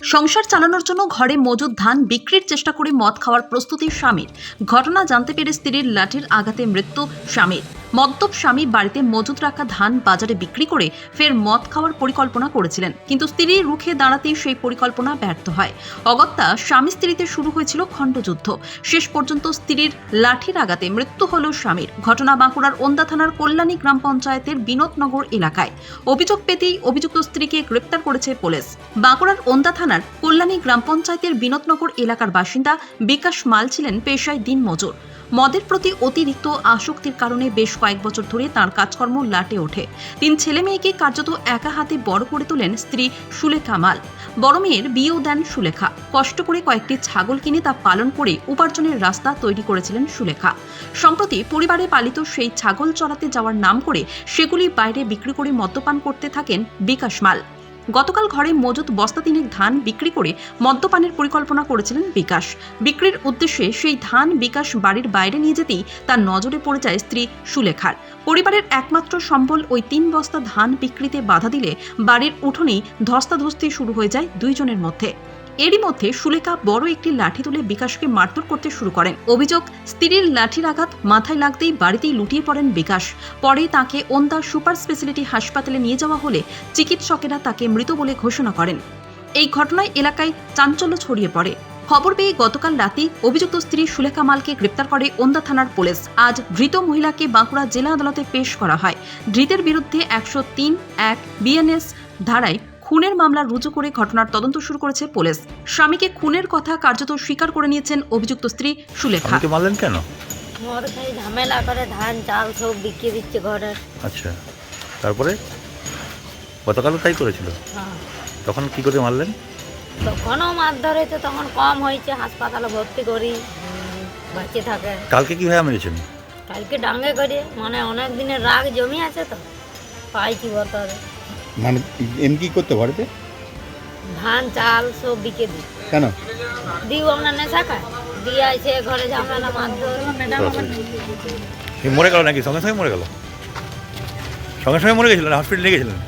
সংসার চালানোর জন্য ঘরে মজুদ ধান বিক্রির চেষ্টা করে মদ খাওয়ার প্রস্তুতি স্বামীর। ঘটনা জানতে পেরে স্ত্রীর লাঠির আঘাতে মৃত্যু স্বামীর। মদ্যপ স্বামী বাড়িতে মজুদ রাখা ধান বাজারে বিক্রি করে ফের মদ খাওয়ার পরিকল্পনা করেছিলেন, কিন্তু স্ত্রী রুখে দাঁড়াতেই সেই পরিকল্পনা ব্যর্থ হয়। অগত্যা স্বামী স্ত্রীতে শুরু হয়েছিল খণ্ডযুদ্ধ। শেষ পর্যন্ত স্ত্রীর লাঠির আঘাতে মৃত্যু হল স্বামীর। ঘটনা বাঁকুড়ার ওন্দা থানার কল্যাণী গ্রাম পঞ্চায়েতের বিনোদনগর এলাকায়। অভিযোগ পেতেই অভিযুক্ত স্ত্রীকে গ্রেপ্তার করেছে পুলিশ। বাঁকুড়ার ওন্দা থানার কল্যাণী গ্রাম পঞ্চায়েতের বিনোদনগর এলাকার বাসিন্দা বিকাশ মাল ছিলেন পেশায় দিনমজুর। মদের প্রতি অতিরিক্ত আসক্তির কারণে বেশ কয়েক বছর ধরে তাঁর কাজকর্ম লাটে ওঠে। 3 ছেলে মেয়েকে কার্যত একা হাতে বড় করে তোলেন স্ত্রী সুলেখা মাল। বড় মেয়ের বিয়েও দেন সুলেখা। কষ্ট করে কয়েকটি ছাগল কিনে তা পালন করে উপার্জনের রাস্তা তৈরি করেছিলেন সুলেখা। সম্প্রতি পরিবারে পালিত সেই ছাগল চড়াতে যাওয়ার নাম করে সেগুলি বাইরে বিক্রি করে মদ্যপান করতে থাকেন বিকাশ মাল। গতকাল ঘরে মজুদ বস্তা 3 ধান বিক্রি করে মদ্যপানের পরিকল্পনা করেছিলেন বিকাশ। বিক্রির উদ্দেশ্যে সেই ধান বিকাশ বাড়ির বাইরে নিয়ে যেতেই তার নজরে পড়ে যায় স্ত্রী সুলেখার। পরিবারের একমাত্র সম্বল ওই 3 বস্তা ধান বিক্রিতে বাধা দিলে বাড়ির উঠোনেই ধস্তাধস্তি শুরু হয়ে যায় দুইজনের মধ্যে। এরই মধ্যে সুলেখা বড় একটি লাঠি তুলে বিকাশকে মারধর করতে শুরু করেন। অভিযোগ, স্ত্রীর লাঠির আঘাত মাথায় লাগতেই বাড়িতেই লুটিয়ে পড়েন বিকাশ। পরে তাকে ওন্দা সুপার স্পেশালিটি হাসপাতালে নিয়ে যাওয়া হলে চিকিৎসকেরা তাকে মৃত বলে ঘোষণা করেন। এই ঘটনায় এলাকায় চাঞ্চল্য ছড়িয়ে পড়ে। খবর পেয়ে গতকাল রাতেই অভিযুক্ত স্ত্রী সুলেখা মালকে গ্রেপ্তার করে ওন্দা থানার পুলিশ। আজ ধৃত মহিলাকে বাঁকুড়া জেলা আদালতে পেশ করা হয়। ধৃতের বিরুদ্ধে 103(1) বিএনএস ধারায় খুনের মামলা রুজু করে ঘটনার তদন্ত শুরু করেছে পুলিশ। স্বামীকে খুনের কথা কার্যত স্বীকার করে নিয়েছেন অভিযুক্ত স্ত্রী সুলেখা। স্বামীকে মারলেন কেন? মদ খাই ঝামেলা করে ধান চাল সব বিক্রি দিচ্ছে ঘরে। আচ্ছা, তারপরে গতকালও তাই করেছিল? হ্যাঁ, তখন কি করে মারলেন? তখনও মারধর হয়েছে, তখন কম হয়েছে, হাসপাতালে ভর্তি করি, বাঁচে থাকে। কালকে কিভাবে মেরেছেন? কালকে ডাঙ্গে করে, মানে অনেক দিনের রাগ জমি আছে তো পাইছি বতরে। মানে এমনি করতে পারবে? ধান চাল সব বিকে দিই। কেন? দিও আমরা নেশা খাই, দিয়ে আছে ঘরে ঝামেলা মারধর। মরে গেল নাকি? সঙ্গে সঙ্গে মরে গেল? সঙ্গে সঙ্গে মরে গেছিলেন? হসপিটালে নিয়ে গেছিলেন?